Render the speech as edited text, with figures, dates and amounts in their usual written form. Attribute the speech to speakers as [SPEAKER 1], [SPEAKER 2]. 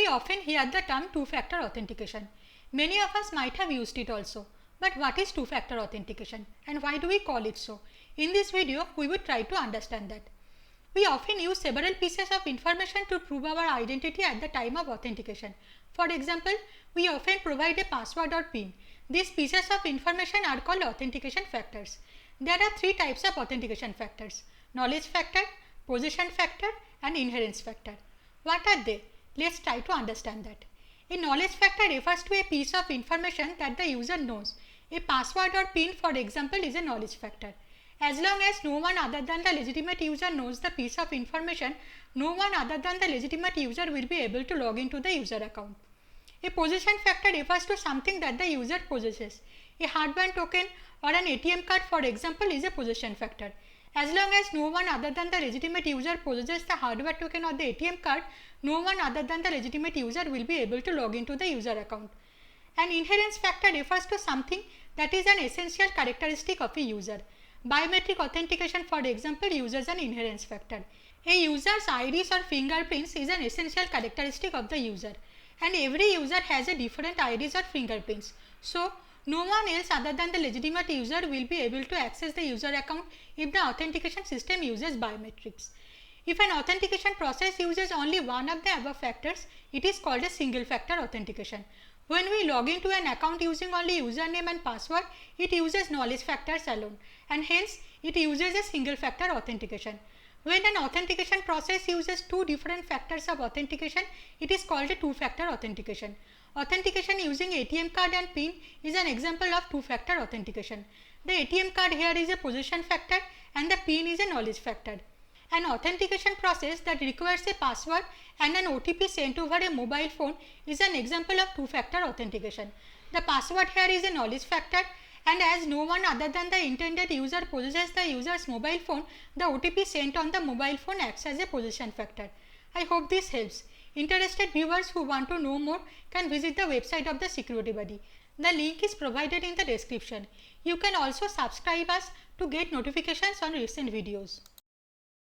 [SPEAKER 1] We often hear the term two-factor authentication. Many of us might have used it also. But what is two-factor authentication and why do we call it so? In this video, we will try to understand that. We often use several pieces of information to prove our identity at the time of authentication. For example, we often provide a password or PIN. These pieces of information are called authentication factors. There are three types of authentication factors: knowledge factor, position factor and inherence factor. What are they? Let's try to understand that. A knowledge factor refers to a piece of information that the user knows. A password or PIN, for example, is a knowledge factor. As long as no one other than the legitimate user knows the piece of information, no one other than the legitimate user will be able to log into the user account. A position factor refers to something that the user possesses. A hardware token or an ATM card, for example, is a position factor. As long as no one other than the legitimate user possesses the hardware token or the ATM card, no one other than the legitimate user will be able to log into the user account. An inherence factor refers to something that is an essential characteristic of a user. Biometric authentication, for example, uses an inherence factor. A user's iris or fingerprints is an essential characteristic of the user, and every user has a different iris or fingerprints. So, no one else other than the legitimate user will be able to access the user account if the authentication system uses biometrics. If an authentication process uses only one of the above factors, it is called a single factor authentication. When we log into an account using only username and password, it uses knowledge factors alone, and hence it uses a single factor authentication. When an authentication process uses two different factors of authentication, it is called a two-factor authentication. Authentication using ATM card and PIN is an example of two-factor authentication. The ATM card here is a position factor and the PIN is a knowledge factor. An authentication process that requires a password and an OTP sent over a mobile phone is an example of two-factor authentication. The password here is a knowledge factor, and as no one other than the intended user possesses the user's mobile phone, the OTP sent on the mobile phone acts as a position factor. I hope this helps. Interested viewers who want to know more can visit the website of the security body. The link is provided in the description. You can also subscribe us to get notifications on recent videos.